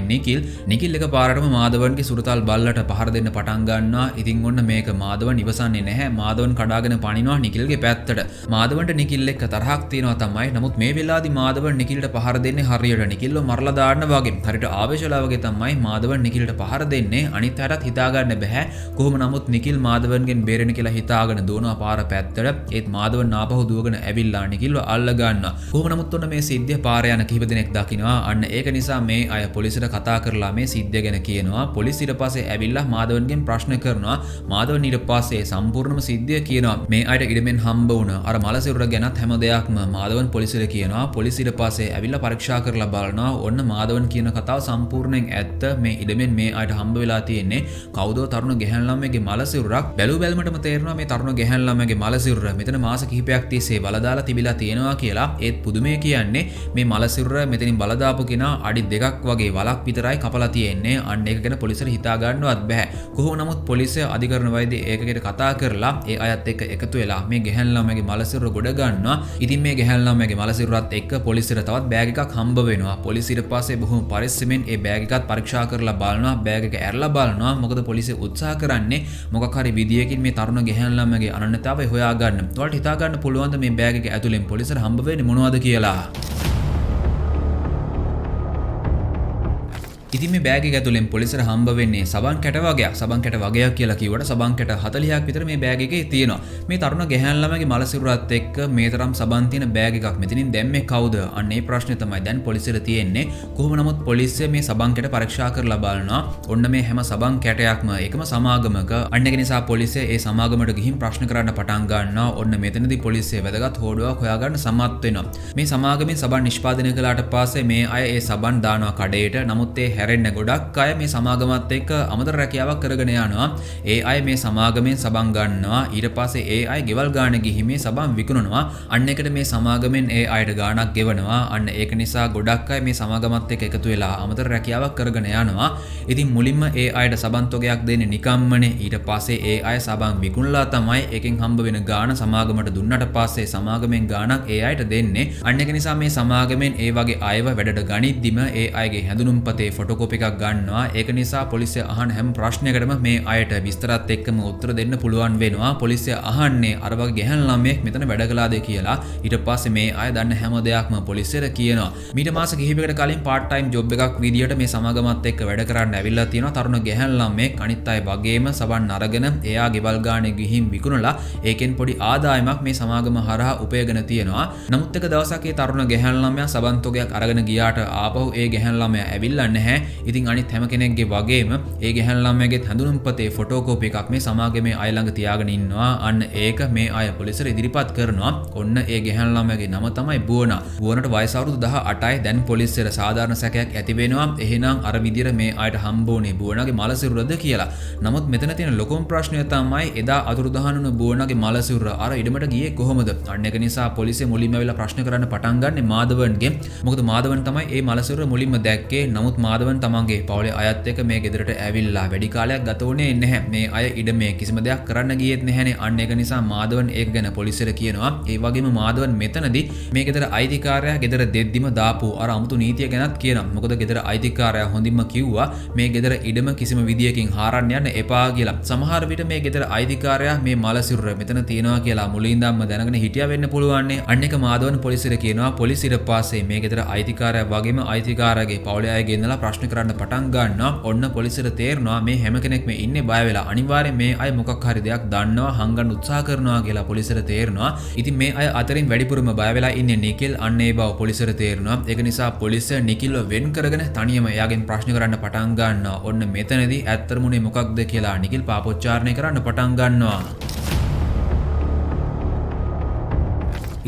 නිකිල් එකපාරටම මාධවන්ගේ සුරතල් බල්ලට පහර දෙන්න පටන් ගන්නවා. ඉතින් ඔන්න මේක මාධවන් ඉවසන්නේ නැහැ. මාධවන් කඩාගෙන පනිනවා නිකිල්ගේ පැත්තට. මාධවන්ට නිකිල් එක්ක තරහක් තියෙනවා තමයි. නමුත් මේ වෙලාවේදී මාධවන් නිකිල්ට පහර දෙන්නේ හරියට නිකිල්ව මරලා දාන්න වගේ. හරියට ආවේශලා වගේ තමයි මාධවන් නිකිල්ට පහර දෙන්නේ. අනිත් අයටත් හිතා ගන්න බෑ. කොහොම නමුත් නිකිල් මාධවන්ගෙන් බේරෙන්න කියලා හිතාගෙන දුවනවා පාර පැත්තට. පැත්තට ඒත් මාදවන් ආපහු දුවගෙන ඇවිල්ලා නිකිල්ව අල්ල ගන්නවා. කොහොම නමුත් ඔන්න මේ සිද්ධිය පාර යන කිහිප දෙනෙක් දකින්නවා. අන්න ඒක නිසා මේ අය පොලිසියට කතා කරලා මේ සිද්ධිය ගැන කියනවා. පොලිසිය ඊට පස්සේ ඇවිල්ලා මාදවන්ගෙන් ප්‍රශ්න කරනවා. මාදවන් ඊට පස්සේ සම්පූර්ණම සිද්ධිය කියනවා. මේ අයට ඉඩමෙන් හම්බ වුණ අර මලසිරුර ගැනත් හැම දෙයක්ම මාදවන් පොලිසියට කියනවා. පොලිසිය ඊට පස්සේ ඇවිල්ලා පරීක්ෂා කරලා බලනවා. ඔන්න මාදවන් කියන කතාව සම්පූර්ණයෙන් ඇත්ත. මේ ඉඩමෙන් මේ අයට හම්බ වෙලා තියෙන්නේ කවුදෝ තරුණ ගැහැණු ළමයෙක්ගේ මලසිරුරක්. බැලු බැලමටම තේරෙනවා මේ තරුණ ගැහැණු ළමයාගේ මලසිරුර මෙතන මාස කිහිපයක් තිස්සේ බලදාලා තිබිලා තියෙනවා කියලා. ඒත් පුදුමේ කියන්නේ මේ මලසිරුර මෙතනින් බලදාපු කෙනා අඩි 2ක් වගේ වලක් විතරයි කපලා තියෙන්නේ. අන්න ඒක ගැන පොලිසියට හිතා ගන්නවත් බෑ. කොහොම නමුත් පොලිසිය අධිකරණ වෛද්‍ය ඒකකට කතා කරලා ඒ අයත් එක්ක එකතු වෙලා මේ ගැහැණු ළමයාගේ මලසිරුර ගොඩ ගන්නවා. ඉතින් මේ ගැහැණු ළමයාගේ මලසිරුරත් එක්ක පොලිසියට තවත් බෑග් එකක් හම්බ වෙනවා. පොලිසිය ඊට පස්සේ බොහොම පරිස්සමෙන් ඒ බෑග් එකත් පරීක්ෂා කරලා බලනවා. බෑග් එක ඇරලා බලනවා. මොකද පොලිසිය උත්සාහ කරන්නේ මොකක් හරි විදියකින් මේ තරුණ ගැහැණු ළමයාගේ අනන්‍යතාවය හොයාගන්න. ඔයාලට හිතා ගන්න පුළුවන්ද මේ බෑග් එක ඇතුලෙන් පොලිසියට හම්බ වෙන්නේ මොනවද කියලා? ඉතින් මේ බෑග් එක ඇතුලෙන් පොලිසියට හම්බ වෙන්නේ සබන් කැට වගයක්. සබන් කැට වගයක් කියලා කිව්වට සබන් කැට 40ක් විතර මේ බෑග් එකේ තියෙනවා. මේ තරුණ ගැහැණු ළමයාගේ මලසිරුරත් එක්ක මේ තරම් සබන් තියෙන බෑග් එකක් මෙතනින් දැම්මේ කවුද? අන්න ඒ ප්‍රශ්නේ තමයි දැන් පොලිසියට තියෙන්නේ. කොහොම නමුත් පොලිසිය මේ සබන් කැට පරීක්ෂා කරලා බලනවා. ඔන්න මේ හැම සබන් කැටයක්ම එකම සමාගමක. අන්න ඒක නිසා පොලිසිය ඒ සමාගමට ගිහින් ප්‍රශ්න කරන්න පටන් ගන්නවා. ඔන්න මෙතනදී පොලිසිය වැදගත් හොඩුවක් හොයාගන්න සමත් වෙනවා. මේ සමාගමෙන් සබන් නිෂ්පාදනය කළාට පස්සේ මේ අය ඒ සබන් දානවා කඩේට. නමුත් ඒ හැරෙන්න ගොඩක් අය මේ සමාගමත් එක්ක අමතර රැකියාවක් කරගෙන යනවා. ඒ අය මේ සමාගමෙන් සබන් ගන්නවා. ඊට පස්සේ ඒ අය ගෙවල් ගාන ගිහින් මේ සබන් විකුණනවා. අන්න එකට මේ සමාගමෙන් ඒ අයට ගාණක් ගෙවනවා. අන්න ඒක නිසා ගොඩක් අය මේ සමාගමත් එක්ක එකතු වෙලා අමතර රැකියාවක් කරගෙන යනවා. ඉතින් මුලින්ම ඒ අයට සබන් තොගයක් දෙන්නේ නිකම්මනේ. ඊට පස්සේ ඒ අය සබන් විකුණලා තමයි එකෙන් හම්බ වෙන ගාණ සමාගමට දුන්නට පස්සේ සමාගමෙන් ගාණක් ඒ අයට දෙන්නේ. අන්න ඒක නිසා මේ සමාගමෙන් ඒ වගේ අයව වැඩට ගනිද්දිම ඒ අයගේ හැඳුනුම්පතේ ෆොටෝකෝපි එකක් ගන්නවා. ඒක නිසා පොලිසිය අහන හැම ප්‍රශ්නයකටම මේ අයට විස්තරات එක්කම උත්තර දෙන්න පුළුවන් වෙනවා. පොලිසිය අහන්නේ අර වගේ ගැහැණු ළමයෙක් මෙතන වැඩ කළාද කියලා. ඊට පස්සේ මේ අය දන්න හැම දෙයක්ම පොලිසියට කියනවා. මීට මාස කිහිපයකට කලින් part time job එකක් විදියට මේ සමාගමත් එක්ක වැඩ කරන්න ඇවිල්ලා තියෙනවා තරුණ ගැහැණු ළමයෙක්. අනිත් අය වගේම සබන් අරගෙන එයා ගෙවල් ගානේ ගිහින් විකුණලා ඒකෙන් පොඩි ආදායමක් මේ සමාගම හරහා උපයගෙන තියෙනවා. නමුත් එක දවසක් ඒ තරුණ ගැහැණු ළමයා සබන් තොගයක් අරගෙන ගියාට ආපහු ඒ ගැහැණු ළමයා ඇවිල්ලා නැහැ. ඉතින් අනිත් හැම කෙනෙක්ගේ වගේම ඒ ගැහැණු ළමයාගේ හැඳුනුම්පතේ ෆොටෝකෝපි එකක් මේ සමාගමේ අය ළඟ තියාගෙන ඉන්නවා. අන්න ඒක මේ අය පොලිසියට ඉදිරිපත් කරනවා. ඔන්න ඒ ගැහැණු ළමයාගේ නම තමයි බුවනා. බුවනට වයස අවුරුදු 18යි. දැන් පොලිසියට සාධාරණ සැකයක් ඇති වෙනවා. එහෙනම් අර විදියට මේ අයට හම්බෝනේ බුවනාගේ මලසිරුරද කියලා. නමුත් මෙතන තියෙන ලොකුම ප්‍රශ්නය තමයි එදා අතුරුදහන් වුණ බුවනාගේ මලසිරුර අර ඉඩමට ගියේ කොහොමද? අන්න ඒක නිසා පොලිසිය මුලින්ම ඇවිල්ලා ප්‍රශ්න කරන්න පටන් ගන්නේ මාදවන්ගෙන්. මොකද මාදවන් තමයි මේ මලසිරුර මුලින්ම දැක්කේ. නමුත් මාදවන් තමන්ගේ පවුලේ අයත් එක්ක මේ ගෙදරට ඇවිල්ලා වැඩි කාලයක් ගත වුණේ නැහැ. මේ අය ඉඩමේ කිසිම දෙයක් කරන්න ගියෙත් නැහැනේ. අන්න ඒක නිසා මාදවන් ඒක ගැන පොලිසියට කියනවා. ඒ වගේම මාදවන් මෙතනදී මේ ගෙදර අයිතිකාරයා ගෙදර දෙද්දිම දාපු අර අමුතු නීතිය ගැනත් කියනවා. මොකද ගෙදර අයිතිකාරයා හොඳින්ම කිව්වා මේ ගෙදර ඉඩම කිසිම විදියකින් හාරන්න යන්න එපා කියලා. සමහර විට මේ ගෙදර අයිතිකාරයා මේ මලසිරුර මෙතන තියනවා කියලා මුලින්දම්ම දැනගෙන හිටියා වෙන්න පුළුවන්නේ. අන්න ඒක මාදවන් පොලිසියට කියනවා. පොලිසියට පස්සේ මේ ගෙදර අයිතිකාරයා වගේම අයිතිකාරයාගේ පවුලේ අය ගෙන්නලා ප්‍රශ්න කරන්න පටන් ගන්නවා. ඔන්න පොලිසියට තේරෙනවා මේ හැම කෙනෙක්ම ඉන්නේ බය වෙලා. අනිවාර්යෙන් මේ අය මොකක් හරි දෙයක් දන්නවා හංගන්න උත්සාහ කරනවා කියලා පොලිසියට තේරෙනවා. ඉතින් මේ අය අතරින් වැඩිපුරම බය වෙලා ඉන්නේ නිකිල්. අන්න ඒ බව පොලිසියට තේරෙනවා. ඒක නිසා පොලිසිය නිකිල්ව වෙන් කරගෙන තනියම එයාගෙන් ප්‍රශ්න කරන්න පටන් ගන්නවා. ඔන්න මෙතනදී ඇත්තටම උනේ මොකක්ද කියලා නිකිල් පාපොච්චාරණය කරන්න පටන් ගන්නවා.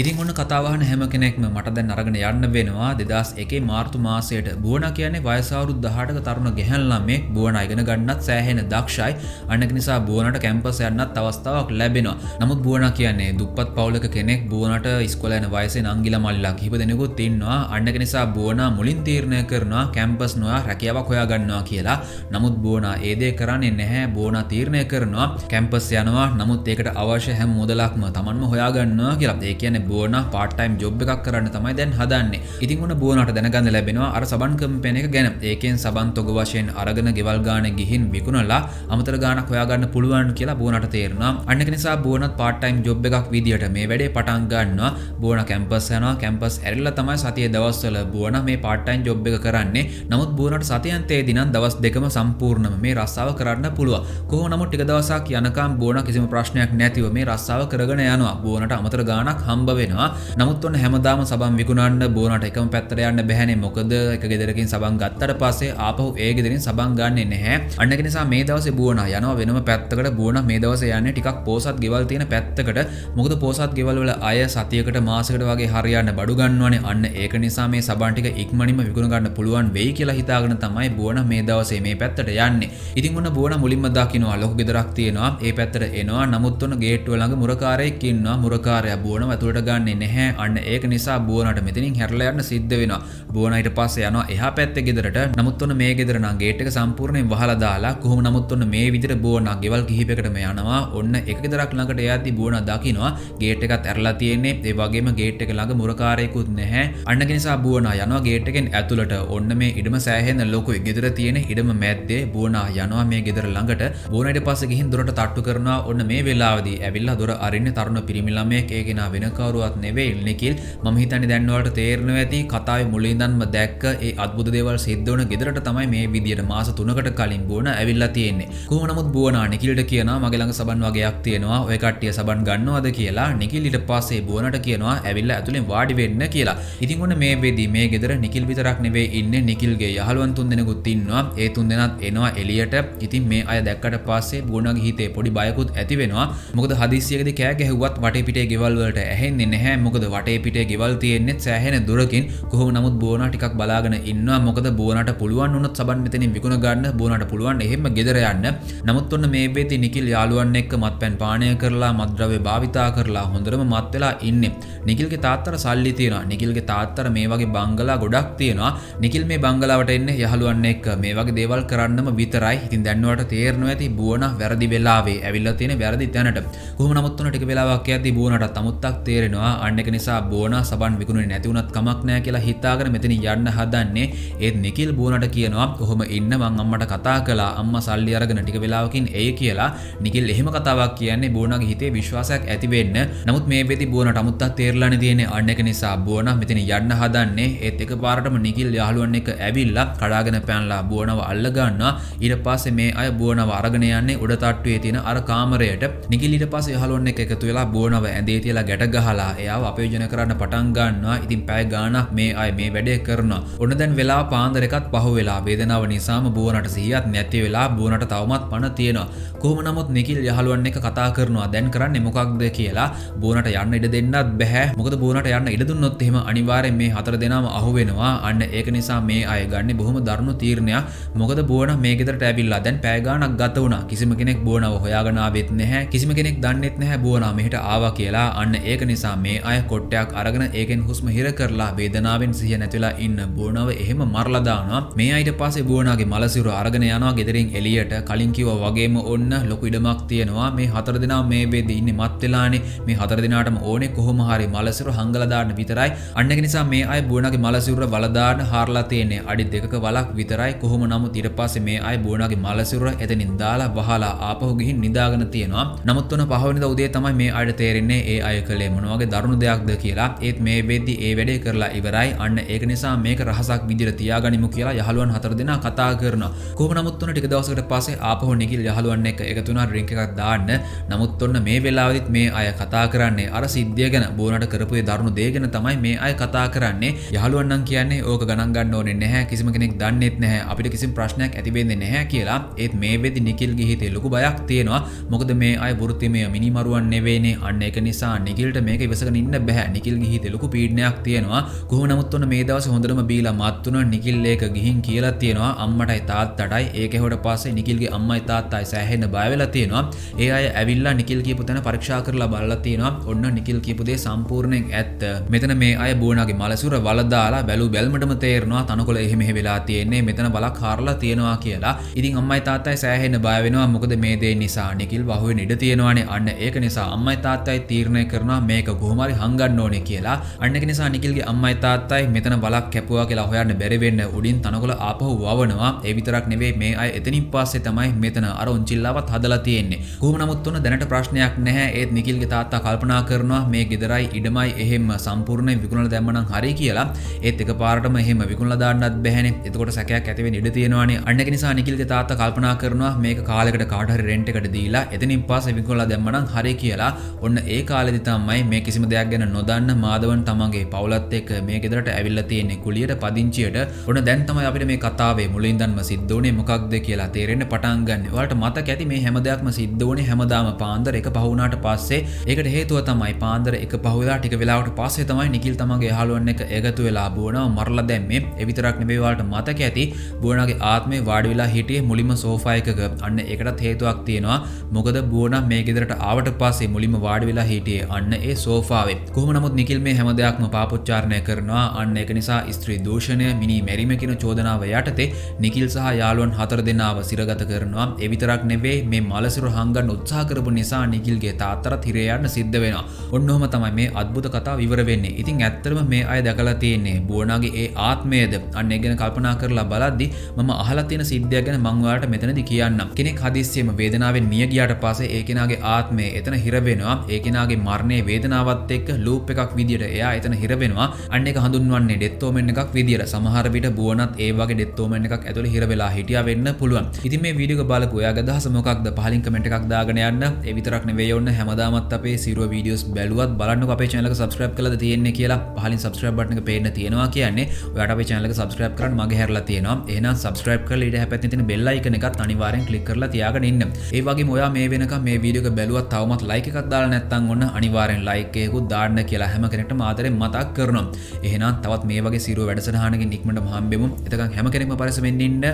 ඉතින් ඔන්න කතාව අහන හැම කෙනෙක්ම මට දැන් අරගෙන යන්න වෙනවා 2001 මාර්තු මාසයට. බුවනා කියන්නේ වයස අවුරුදු 18ක තරුණ ගැහැණු ළමයෙක්. බුවනා ඉගෙන ගන්නත් සෑහෙන දක්ෂයි. අන්න ඒක නිසා බුවනාට කැම්පස් යන්නත් අවස්ථාවක් ලැබෙනවා. නමුත් බුවනා කියන්නේ දුප්පත් පවුලක කෙනෙක්. බුවනාට ඉස්කෝලේ යන වයසේ නංගිලා මල්ලිලා කිහිප දෙනෙකුත් ඉන්නවා. අන්න ඒක නිසා බුවනා මුලින් තීරණය කරනවා කැම්පස් නොයා රැකියාවක් හොයා ගන්නවා කියලා. නමුත් බුවනා ඒ දේ කරන්නේ නැහැ. බුවනා තීරණය කරනවා කැම්පස් යනවා. නමුත් ඒකට අවශ්‍ය හැම මුදලක්ම Tamanම හොයා ගන්නවා කියලා. ඒ කියන්නේ බෝනා part time job එකක් කරන්න තමයි දැන් හදන්නේ. ඉතින් ඔන්න බෝනාට දැනගන්න ලැබෙනවා අර සබන් කැම්පේන් එක ගැන. ඒකෙන් සබන් තොග වශයෙන් අරගෙන ගෙවල් ගාන ගිහින් විකුණලා අමතර ගාණක් හොයාගන්න පුළුවන් කියලා බෝනාට තේරුණා. අන්න ඒක නිසා බෝනත් part time job එකක් විදියට මේ වැඩේ පටන් ගන්නවා. බෝනා කැම්පස් යනවා. කැම්පස් ඇරිලා තමයි සතියේ දවස්වල බෝනා මේ part time job එක කරන්නේ. නමුත් බෝනාට සතියන්තයේදී නම් දවස් දෙකම සම්පූර්ණම මේ රස්සාව කරන්න පුළුවන්. කොහොම නමුත් ටික දවසක් යනකම් බෝනා කිසිම ප්‍රශ්නයක් නැතිව මේ රස්සාව කරගෙන යනවා. බෝනට අමතර ගාණක් හම්බ වෙනවා. නමුත් ඔන්න හැමදාම සබන් විකුණන්න බෝනට එකම පැත්තට යන්න බැහැනේ. මොකද එක ගෙදරකින් සබන් ගත්තට පස්සේ ආපහු ඒ ගෙදරින් සබන් ගන්නෙ නැහැ. අන්න ඒක නිසා මේ දවසේ බෝනා යනවා වෙනම පැත්තකට. බෝනා මේ දවසේ යන්නේ ටිකක් පෝසත් ගෙවල් තියෙන පැත්තකට. මොකද පෝසත් ගෙවල් වල අය සතියකට මාසයකට වගේ හරියන්න බඩු ගන්නවනේ. අන්න ඒක නිසා මේ සබන් ටික ඉක්මනින්ම විකුණ ගන්න පුළුවන් වෙයි කියලා හිතාගෙන තමයි බෝනා මේ දවසේ මේ පැත්තට යන්නේ. ඉතින් ඔන්න බෝනා මුලින්ම දකින්නවා ලොකු ගෙදරක් තියෙනවා. ඒ පැත්තට එනවා. නමුත් ඔන්න ගේට්ටුව ළඟ මුරකාරයෙක් ඉන්නවා. මුරකාරයා බෝනව ඇතුළට ගන්නෙ නැහැ. අන්න ඒක නිසා බෝනාට මෙතනින් හැරලා යන්න සිද්ධ වෙනවා. බෝනා ඊට පස්සේ යනවා එහා පැත්තේ ගෙදරට. නමුත් ඔන්න මේ ගෙදර නම් ගේට් එක සම්පූර්ණයෙන් වහලා දාලා කොහොම නමුත් ඔන්න මේ විදිහට බෝනා ගෙවල් කිහිපයකටම යනවා. ඔන්න එක ගෙදරක් ළඟට යද්දි බෝනා දකින්නවා ගේට් එකත් ඇරලා තියෙන්නේ. ඒ වගේම ගේට් එක ළඟ මුරකාරයෙකුත් නැහැ. අන්න ඒක නිසා බෝනා යනවා ගේට් එකෙන් ඇතුළට. ඔන්න මේ ඉඩම සෑහෙන ලොකුයි. ගෙදර තියෙන ඉඩම මැද්දේ බෝනා යනවා මේ ගෙදර ළඟට. බෝනා ඊට පස්සේ ගිහින් දොරට තට්ටු කරනවා. ඔන්න මේ වෙලාවදී ඇවිල්ලා දොර අරින්නේ තරුණ පිරිමි ළමයෙක්. ඒ කෙනා වෙන කවුරුවත් නෙවෙයි නිකිල්. මම හිතන්නේ දැන් ඔයාලට තේරෙනවා ඇති කතාවේ මුලින් ඉඳන්ම දැක්ක ඒ අద్భుත දේවල් සිද්ධ වුණ ගෙදරට තමයි මේ විදියට මාස 3කට කලින් බෝනා ඇවිල්ලා තියෙන්නේ. කොහොම නමුත් බෝනා නිකිල්ට කියනවා මගේ ළඟ සබන් වගේක් තියෙනවා. ඔය කට්ටිය සබන් ගන්නවද කියලා. නිකිල් ඊට පස්සේ බෝනාට කියනවා ඇවිල්ලා ඇතුලෙන් වාඩි වෙන්න කියලා. ඉතින් ඔන්න මේ වෙදී මේ ගෙදර නිකිල් විතරක් නෙවෙයි ඉන්නේ. නිකිල්ගේ යහළුවන් 3 දෙනෙකුත් ඉන්නවා. ඒ 3 දෙනාත් එනවා එළියට. ඉතින් මේ අය දැක්කට පස්සේ බෝනාගේ හිතේ පොඩි බයකුත් ඇති වෙනවා. මොකද හදිස්සියකදී කෑ ගැහුවත් වටේ පිටේ ගෙවල් වලට ඇහෙන්නේ නැහැ. මොකද වටේ පිටේ ගෙවල් තියෙන්නේ සෑහෙන දුරකින්. කොහොම නමුත් බෝනා ටිකක් බලාගෙන ඉන්නවා. මොකද බෝනාට පුළුවන් වුණොත් සබන් මෙතනින් විකුණ ගන්න. බෝනාට පුළුවන් එහෙම ගෙදර යන්න. නමුත් ඔන්න මේ වෙදී නිකිල් යාළුවන් එක්ක මත්පැන් පානය කරලා මත්ද්‍රව්‍ය භාවිතා කරලා හොඳටම මත් වෙලා ඉන්නේ. නිකිල්ගේ තාත්තට සල්ලි තියෙනවා. නිකිල්ගේ තාත්තට මේ වගේ බංගලා ගොඩක් තියෙනවා. නිකිල් මේ බංගලාවට එන්නේ යහළුවන් එක්ක මේ වගේ දේවල් කරන්නම විතරයි. ඉතින් දැන් ඔයාලට තේරෙනවා ඇති බෝනා වැරදි වෙලාවේ ඇවිල්ලා තියෙන වැරදි තැනට. කොහොම නමුත් ඔන්න ටික වෙලාවක් යද්දී බෝනාට අමුත්තක් තේරෙනවා. අන්න ඒක නිසා බෝනා සබන් විකුණුනේ නැති වුණත් කමක් නැහැ කියලා හිතාගෙන මෙතනින් යන්න හදන්නේ. ඒත් නිකිල් බෝනාට කියනවා කොහොම ඉන්න මං අම්මට කතා කළා. අම්මා සල්ලි අරගෙන ටික වෙලාවකින් එයි කියලා. නිකිල් එහෙම කතාවක් කියන්නේ බෝනාගේ හිතේ විශ්වාසයක් ඇති වෙන්න. නමුත් මේ වෙදී බෝනාට අමුත්තක් තේරලානේ තියෙන්නේ. අන්න ඒක නිසා බෝනා මෙතන යන්න හදන්නේ. ඒත් එකපාරටම නිකිල් යාළුවන් එක්ක ඇවිල්ලා කඩාගෙන පැනලා බෝනාව අල්ල ගන්නවා. ඊට පස්සේ මේ අය බෝනාව අරගෙන යන්නේ උඩ තට්ටුවේ තියෙන අර කාමරයට. නිකිල් ඊට පස්සේ යාළුවන් එක්ක එකතු වෙලා බෝනාව ඇඳේ තියලා ගැට ගහලා එයාව අපයෝජන කරන්න පටන් ගන්නවා. ඉතින් පැය ගාණක් මේ අය මේ වැඩේ කරනවා. ඔන්න දැන් වෙලාව පාන්දර එකත් පහ වෙලා වේදනාව නිසාම බෝනාට සිහියක් නැති වෙලා බෝනාට තවමත් පණ තියෙනවා. කොහොම නමුත් නිකිල් යහළුවන් එක්ක කතා කරනවා දැන් කරන්නේ මොකක්ද කියලා. බෝනාට යන්න ඉඩ දෙන්නත් බෑ. මොකද බෝනාට යන්න ඉඩ දුන්නොත් එහෙම අනිවාර්යෙන් මේ හතර දෙනාම අහු වෙනවා. අන්න ඒක නිසා මේ අය ගන්නේ බොහොම දරුණු තීරණයක්. මොකද බෝනා මේ ගෙදරට ඇවිල්ලා දැන් පැය ගාණක් ගත වුණා. කිසිම කෙනෙක් බෝනාව හොයාගෙන ආවෙත් නැහැ. කිසිම කෙනෙක් දන්නෙත් නැහැ බෝනා මෙහෙට ආවා කියලා. අන්න ඒක නිසා මේ අය කොට්ටයක් අරගෙන ඒකෙන් හුස්ම හිර කරලා වේදනාවෙන් සිහිය නැතිලා ඉන්න බෝනාව එහෙම මරලා දානවා. මේ අයිට පස්සේ බෝනාගේ මලසිරුර අරගෙන යනවා ගෙදරින් එළියට. කලින් කිව්වා වගේම ඔන්න ලොකු ඉඩමක් තියෙනවා. මේ හතර දෙනා මේ වෙද්දී ඉන්නේ මත් වෙලානේ. මේ හතර දෙනාටම ඕනේ කොහොම හරි මලසිරුර හංගලා දාන්න විතරයි. අන්න ඒක නිසා මේ අය බෝනාගේ මලසිරුර වල දාන්න හාරලා තියෙන්නේ. අඩි 2ක වලක් විතරයි. කොහොම නමුත් ඊට පස්සේ මේ අය බෝනාගේ මලසිරුර එතනින් දාලා වහලා ආපහු ගිහින් නිදාගෙන තියෙනවා. නමුත් ඔන්න පහවෙනිදා උදේ තමයි මේ අයට තේරෙන්නේ ඒ අය කලේ මොන වගේ දරුණු දෙයක්ද කියලා. ඒත් මේ වෙද්දී ඒ වැඩේ කරලා ඉවරයි. අන්න ඒක නිසා මේක රහසක් විදිහට තියාගනිමු කියලා යහළුවන් හතර දෙනා කතා කරනවා. කොහොම නමුත් ඔන්න ටික දවසකට පස්සේ ආපහු නිකිල් යහළුවන් එක්ක එකතු වුණා ඩ්‍රින්ක් එකක් දාන්න. නමුත් ඔන්න මේ වෙලාවෙදිත් මේ අය කතා කරන්නේ අර සිද්ධිය ගැන. බෝනාට කරපු ඒ දරුණු දේ ගැන තමයි මේ අය කතා කරන්නේ. යහළුවන් නම් කියන්නේ ඕක ගණන් ගන්න ඕනේ නැහැ. කිසිම කෙනෙක් දන්නෙත් නැහැ. අපිට කිසිම ප්‍රශ්නයක් ඇති වෙන්නේ නැහැ කියලා. ඒත් මේ වෙද්දී නිකිල්ගේ හිතේ ලොකු බයක් තියෙනවා. මොකද මේ අය වෘත්තිමය මිනිමරුවන් නෙවෙයිනේ. අන්න ඒක නිසා නිකිල්ට මේක ඉවසගෙන ඉන්න බෑ. නිකිල්ගේ හිතේ ලොකු පීඩනයක් තියෙනවා. කොහොම නමුත් ඔන්න මේ දවසේ හොඳටම බීලා මත් වුණා. නිකිල් ඒක ගිහින් කියලා තියෙනවා අම්මටයි තාත්තටයි. ඒක හෙවට පස්සේ නිකිල්ගේ අම්මයි තාත්තයි සෑහෙන බය වෙලා තියෙනවා. ඒ අය ඇවිල්ලා නිකිල් කියපු තැන පරීක්ෂා කරලා බලලා තියෙනවා. ඔන්න නිකිල් කියපු දේ සම්පූර්ණයෙන් ඇත්ත. මෙතන මේ අය බෝනාගේ මලසිරුර වල දාලා බැලු බැල්මටම තේරෙනවා තනකොළ එහෙම වෙලා තියෙන්නේ. මෙතන බලක් හාරලා තියෙනවා කියලා. ඉතින් අම්මයි තාත්තයි සෑහෙන බය වෙනවා. මොකද මේ දේ නිසා නිකිල් වහුවෙන ඉඩ තියෙනවානේ. අන්න ඒක නිසා අම්මයි තාත්තයි තීරණය කරනවා මේක කොහොම හරි හංගන්න ඕනේ කියලා. අන්න ඒක නිසා නිකිල්ගේ අම්මයි තාත්තයි මෙතන වලක් කැපුවා කියලා හොයන්න බැරි වෙන්න උඩින් තනකොළ ආපහු වවනවා. ඒ විතරක් නෙවෙයි මේ අය එතනින් පස්සේ තමයි මෙතන අර ඔන්චිල්ලාවත් හදලා තියෙන්නේ. කොහොම නමුත් උන දැනට ප්‍රශ්නයක් නැහැ. ඒත් නිකිල්ගේ තාත්තා කල්පනා කරනවා මේ ගෙදරයි ඉඩමයි එහෙම සම්පූර්ණයෙන් විකුණලා දැම්මනම් හරි කියලා. ඒත් එකපාරටම එහෙම විකුණලා දාන්නත් බැහැනේ. එතකොට සැකයක් ඇති වෙන්න ඉඩ තියෙනවානේ. අන්න ඒක නිසා නිකිල්ගේ තාත්තා කල්පනා කරනවා මේක කාලයකට කාට හරි රෙන්ට් එකට දීලා එතනින් පස්සේ විකුණලා දැම්මනම් හරි කියලා. ඔන්න ඒ කාලෙදි තමයි මේ කිසිම දෙයක් ගැන නොදන්න මාදවන් තමන්ගේ පවුලත් එක්ක මේ ගෙදරට ඇවිල්ලා තියෙන්නේ කුලියට පදිංචියට. ඔන්න දැන් තමයි අපිට මේ කතාවේ මුලින්දන්ම සිද්ධ වුණේ මොකක්ද කියලා තේරෙන්න පටන් ගන්න. ඔයාලට මතක ඇති මේ හැම දෙයක්ම සිද්ධ වුණේ හැමදාම පාන්දර එක පහ වුණාට පස්සේ. ඒකට හේතුව තමයි පාන්දර එක පහ වෙලා ටික වෙලාවකට පස්සේ තමයි නිකිල් තමන්ගේ යාළුවන් එක්ක එකතු වෙලා බුවනව මරලා දැම්මේ. ඒ විතරක් නෙවෙයි ඔයාලට මතක ඇති බුවනගේ ආත්මේ වාඩි වෙලා හිටියේ මුලින්ම සෝෆා එකක. අන්න ඒකටත් හේතුවක් තියෙනවා. මොකද බුවන මේ ගෙදරට ආවට පස්සේ මුලින්ම වාඩි වෙලා හිටියේ අන්න ඒ සෝෆාවේ. කොහොම නමුත් නිකිල් මේ හැම දෙයක්ම පාපොච්චාරණය කරනවා. අන්න ඒක නිසා ස්ත්‍රී දූෂණය මිනි මැරීම කියන චෝදනාව යටතේ නිකිල් සහ යාළුවන් 4 දෙනාව සිරගත කරනවා. ඒ විතරක් නෙවෙයි මේ මලසිරු හංගන්න උත්සාහ කරපු නිසා නිකිල්ගේ තාත්තට හිරේ යන්න සිද්ධ වෙනවා. ඔන්න ඔහම තමයි මේ අద్భుත කතාව ඉවර වෙන්නේ. ඉතින් ඇත්තටම මේ අය දැකලා තියෙන්නේ බුවනාගේ ඒ ආත්මයද? අන්න ඒ ගැන කල්පනා කරලා බලද්දි මම අහලා තියෙන සිද්ධියක් ගැන මම ඔයාලට මෙතනදී කියන්නම්. කෙනෙක් හදිස්සියෙම වේදනාවෙන් මිය ගියාට පස්සේ ඒ කෙනාගේ ආත්මය එතන හිර වෙනවා. ඒ කෙනාගේ මරණයේ වේදනාවත් එක්ක ලූප් එකක් විදියට එයා එතන හිර වෙනවා. අන්න ඒක හඳුන්වන්නේ ඩෙත් ඕමන් එකක් විදියට. සමහර විට බුවනත් ඒ වගේ ඩෙත් ඕමන් එකක් ඇතුලේ හිර වෙලා හිටියා වෙන්න පුළුවන්. ඉතින් මේ වීඩියෝ එක බලපු ඔයාගේ අදහස මොකක්ද? පහලින් කමෙන්ට් එකක් දාගෙන යන්න. ඒ විතරක් නෙවෙයි ඔන්න හැමදාමත් අපේ සිරුව වීඩියෝස් බැලුවත් බලන්නකො අපේ channel එක subscribe කරලාද තියෙන්නේ කියලා. පහලින් subscribe button එක පේන්න තියෙනවා කියන්නේ ඔයාට අපේ channel එක subscribe කරන්න මගේ හැරලා තියෙනවා. එහෙනම් subscribe කරලා ඊට හැපැත්තේ තියෙන bell icon එකත් අනිවාර්යෙන් click කරලා තියාගෙන ඉන්න. ඒ වගේම ඔයා මේ වෙනකම් මේ වීඩියෝ එක බැලුවත් තවමත් like එකක් දාලා නැත්නම් ඔන්න අනිවාර්යෙන් like එකකුත් දාන්න කියලා හැම කෙනෙක්ටම ආදරෙන් මතක් කරනවා. එහෙනම් තවත් මේ වගේ සිරුව වැඩසටහනකින් ඉක්මනටම හම්බෙමු. එතකන් හැම කෙනෙක්ම පරිස්සමෙන් ඉන්න.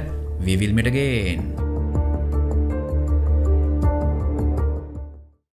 We will meet again.